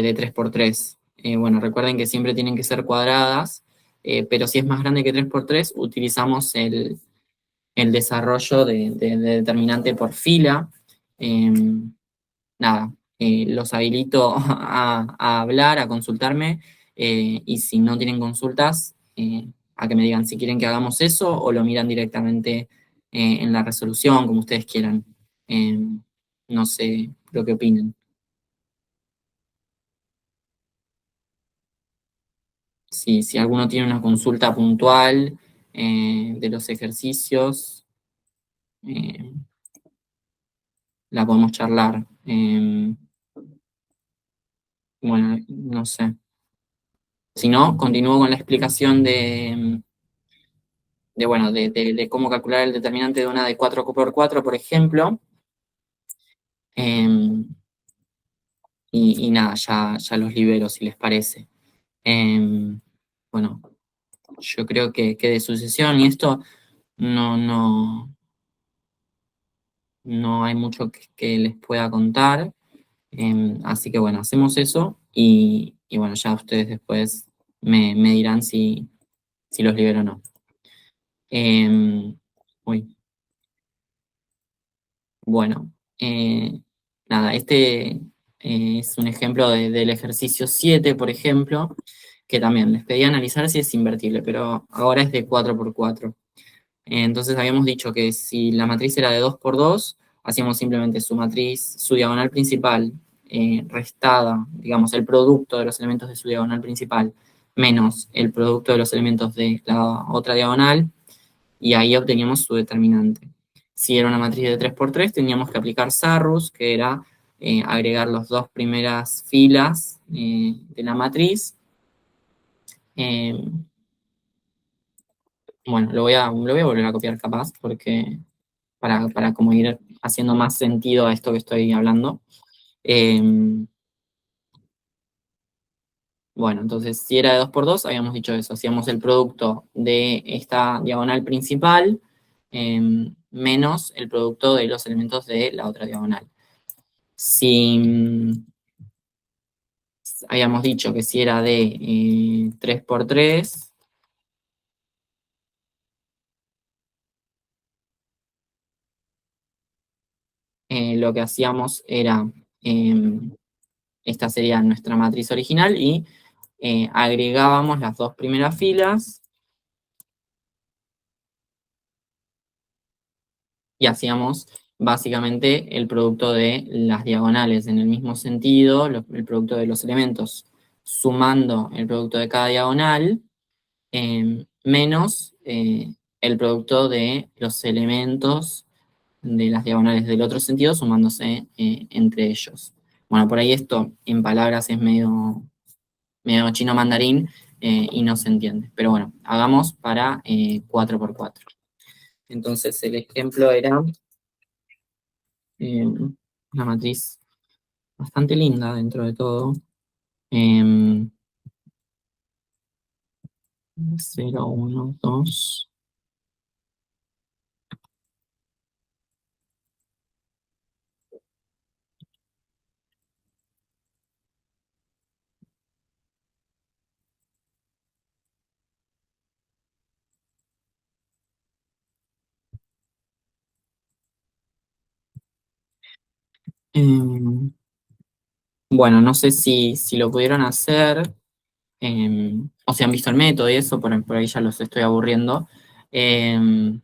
de 3 por 3. Bueno, recuerden que siempre tienen que ser cuadradas, pero si es más grande que 3 por 3, utilizamos el desarrollo de determinante por fila. Eh, Nada, los habilito a hablar, a consultarme, y si no tienen consultas, a que me digan si quieren que hagamos eso o lo miran directamente en la resolución, como ustedes quieran. Eh, no sé lo que opinen. Si alguno tiene una consulta puntual de los ejercicios, eh, la podemos charlar. Bueno, no sé. Si no, continúo con la explicación bueno, de cómo calcular el determinante de una de 4 por 4, por ejemplo. Eh, y nada, ya los libero si les parece. Eh, bueno, yo creo que de sucesión y esto no, no hay mucho que les pueda contar. Así que bueno, hacemos eso y bueno, ya ustedes después me dirán si los libero o no. Uy, bueno, nada, este es un ejemplo del ejercicio 7, por ejemplo, que también les pedí analizar si es invertible, pero ahora es de 4 por 4. Entonces habíamos dicho que si la matriz era de 2 por 2, hacíamos simplemente su matriz, su diagonal principal, restada, digamos, el producto de los elementos de su diagonal principal, menos el producto de los elementos de la otra diagonal, y ahí obteníamos su determinante. Si era una matriz de 3 por 3, teníamos que aplicar Sarrus, que era agregar las dos primeras filas de la matriz. Eh, bueno, lo voy a volver a copiar capaz, porque para como ir haciendo más sentido a esto que estoy hablando. Eh, bueno, entonces si era de 2 por 2, habíamos dicho eso, hacíamos el producto de esta diagonal principal menos el producto de los elementos de la otra diagonal. Si habíamos dicho que si era de 3 por 3, lo que hacíamos era, esta sería nuestra matriz original y agregábamos las dos primeras filas y hacíamos básicamente el producto de las diagonales en el mismo sentido, el producto de los elementos sumando el producto de cada diagonal, menos el producto de los elementos de las diagonales del otro sentido sumándose entre ellos. Bueno, por ahí esto en palabras es medio chino mandarín y no se entiende. Pero bueno, hagamos para 4 por 4. Entonces el ejemplo era una matriz bastante linda dentro de todo. 0, 1, 2. Bueno, no sé si lo pudieron hacer, o si han visto el método y eso, por ahí ya los estoy aburriendo. Pero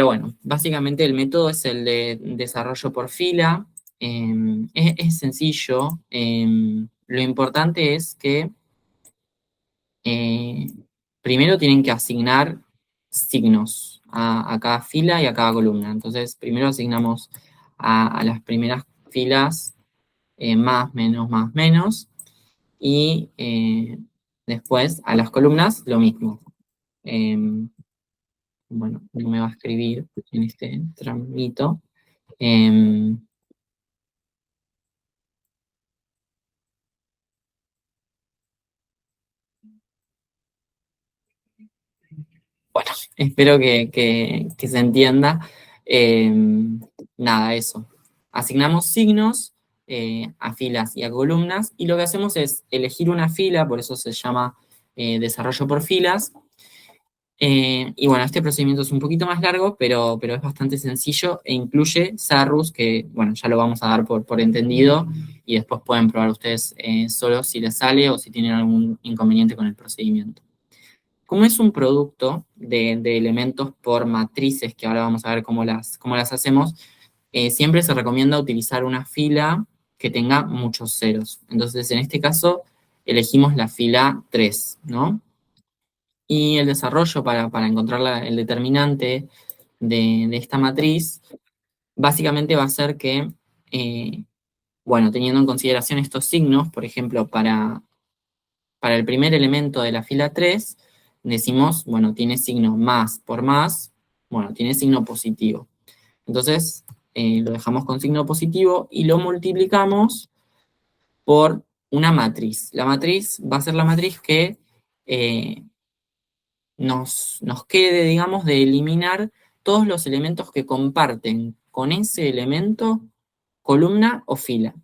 bueno, básicamente el método es el de desarrollo por fila. Es sencillo. Lo importante es que eh, primero tienen que asignar signos a cada fila y a cada columna. Entonces, primero asignamos a las primeras filas más, menos, y después a las columnas lo mismo. Bueno, no me va a escribir en este tramito. Em, bueno, espero que se entienda. Nada, eso. Asignamos signos a filas y a columnas, y lo que hacemos es elegir una fila, por eso se llama desarrollo por filas. Y bueno, este procedimiento es un poquito más largo, pero es bastante sencillo e incluye SARUS, que bueno, ya lo vamos a dar por entendido, y después pueden probar ustedes solos si les sale o si tienen algún inconveniente con el procedimiento. Como es un producto de elementos por matrices, que ahora vamos a ver cómo las hacemos, siempre se recomienda utilizar una fila que tenga muchos ceros. Entonces, en este caso, elegimos la fila 3, ¿no? Y el desarrollo para encontrar el determinante de esta matriz, básicamente va a ser que, bueno, teniendo en consideración estos signos, por ejemplo, para el primer elemento de la fila 3 decimos, bueno, tiene signo más por más, bueno, tiene signo positivo. Entonces, lo dejamos con signo positivo y lo multiplicamos por una matriz. La matriz va a ser la matriz que nos quede, digamos, de eliminar todos los elementos que comparten con ese elemento columna o fila.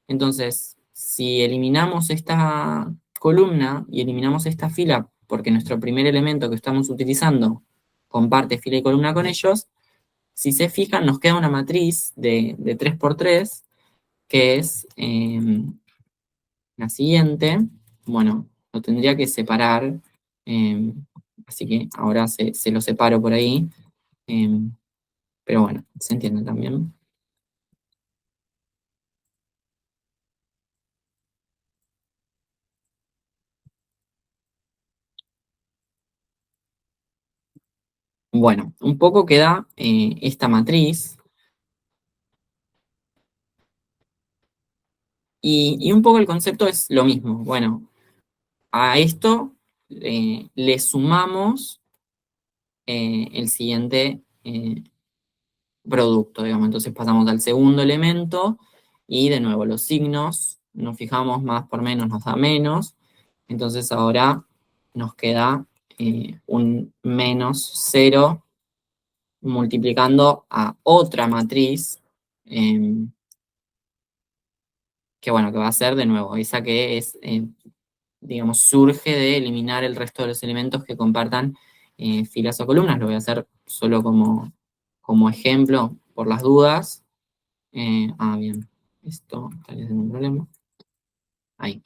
Entonces, si eliminamos esta columna y eliminamos esta fila, porque nuestro primer elemento que estamos utilizando comparte fila y columna con ellos, si se fijan, nos queda una matriz de 3 por 3, que es la siguiente. Bueno, lo tendría que separar, eh, así que ahora se lo separo por ahí, eh, pero bueno, se entiende también. Bueno, un poco queda esta matriz, y un poco el concepto es lo mismo. Bueno, a esto le sumamos el siguiente producto, digamos. Entonces pasamos al segundo elemento y de nuevo los signos, nos fijamos más por menos, nos da menos. Entonces ahora nos queda un -0 multiplicando a otra matriz, eh, que bueno, que va a ser de nuevo esa que es, digamos, surge de eliminar el resto de los elementos que compartan filas o columnas. Lo voy a hacer solo como ejemplo por las dudas. Bien, esto tal vez es un problema. Ahí.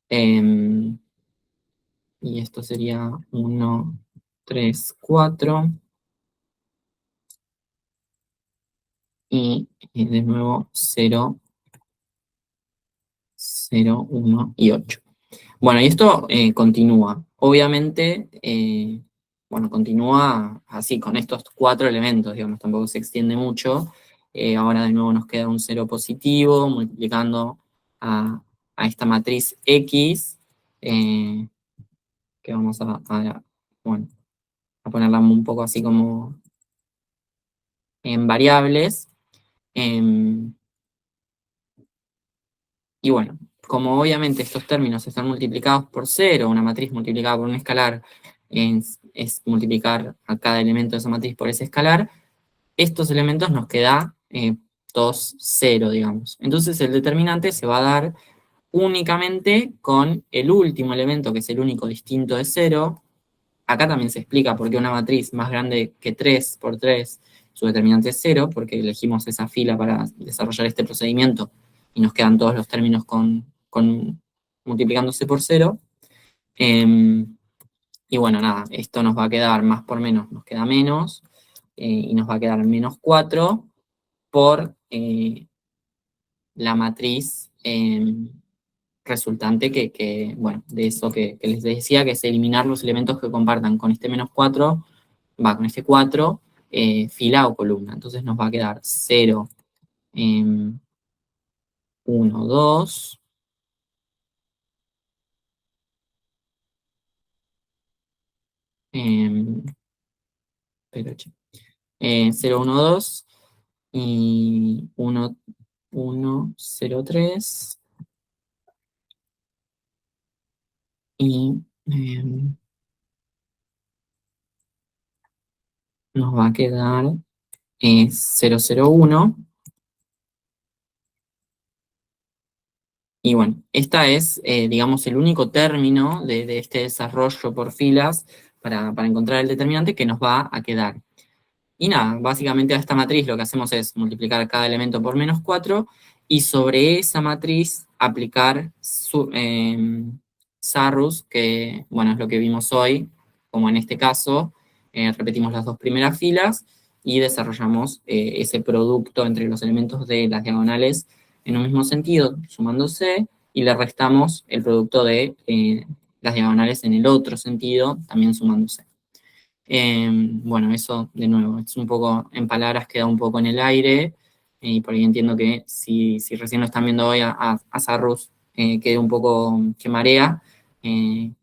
Em, y esto sería 1, 3, 4. Y de nuevo 0, 0, 1 y 8. Bueno, y esto continúa. obviamente, bueno, continúa así con estos cuatro elementos, digamos, tampoco se extiende mucho. Ahora de nuevo nos queda un cero positivo, multiplicando a esta matriz X, que vamos bueno, a ponerla un poco así como en variables. em, y bueno, como obviamente estos términos están multiplicados por cero, una matriz multiplicada por un escalar es multiplicar a cada elemento de esa matriz por ese escalar, estos elementos nos queda todos cero, digamos. Entonces el determinante se va a dar únicamente con el último elemento, que es el único distinto de cero. Acá también se explica por qué una matriz más grande que 3 por 3 su determinante es cero, porque elegimos esa fila para desarrollar este procedimiento y nos quedan todos los términos multiplicándose por cero. Y bueno, nada, esto nos va a quedar más por menos, nos queda menos, y nos va a quedar menos 4 por la matriz resultante bueno, de eso que les decía, que es eliminar los elementos que compartan con este menos 4, con este 4, fila o columna. Entonces nos va a quedar 0, 1, 2, pero, 0, 1, 2 y 1, 1, 0, 3 y nos va a quedar 0, 0, 1. Y bueno, esta es, digamos, el único término de este desarrollo por filas para encontrar el determinante que nos va a quedar. Y nada, básicamente a esta matriz lo que hacemos es multiplicar cada elemento por menos 4 y sobre esa matriz aplicar Sarrus, que bueno, es lo que vimos hoy, como en este caso, repetimos las dos primeras filas y desarrollamos ese producto entre los elementos de las diagonales en un mismo sentido, sumándose, y le restamos el producto de las diagonales en el otro sentido, también sumándose. Bueno, eso de nuevo, es un poco, en palabras queda un poco en el aire, y por ahí entiendo que si recién lo están viendo hoy a Sarrus, quede un poco que marea.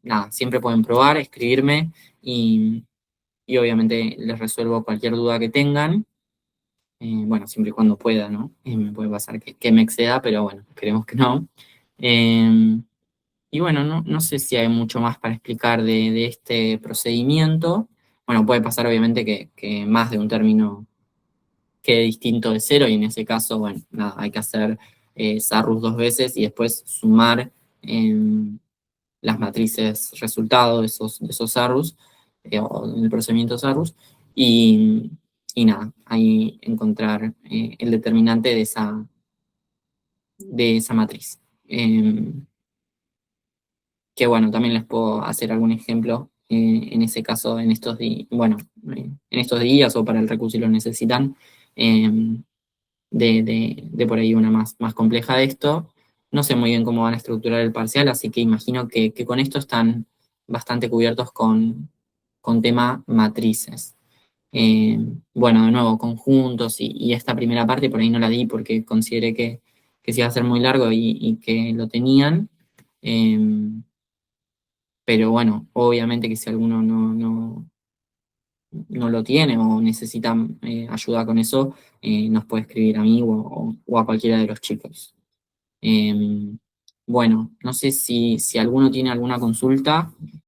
Nada, siempre pueden probar, escribirme, y obviamente les resuelvo cualquier duda que tengan. Bueno, siempre y cuando pueda, ¿no? Me puede pasar que me exceda, pero bueno, esperemos que no. Y bueno, no sé si hay mucho más para explicar de este procedimiento. Bueno, puede pasar obviamente que más de un término quede distinto de cero, y en ese caso, bueno, nada, hay que hacer Sarrus dos veces y después sumar las matrices resultado de esos Sarrus, o del procedimiento Sarrus, y, y nada, ahí encontrar el determinante de esa matriz. Que bueno, también les puedo hacer algún ejemplo en ese caso, bueno, en estos días o para el recurso si lo necesitan, eh, de por ahí una más compleja de esto. No sé muy bien cómo van a estructurar el parcial, así que imagino que con esto están bastante cubiertos con tema matrices. Eh, bueno, de nuevo, conjuntos y esta primera parte por ahí no la di porque consideré que se iba a hacer muy largo y que lo tenían. Eh, pero bueno, obviamente que si alguno no lo tiene o necesita ayuda con eso, nos puede escribir a mí o a cualquiera de los chicos. Bueno, no sé si alguno tiene alguna consulta.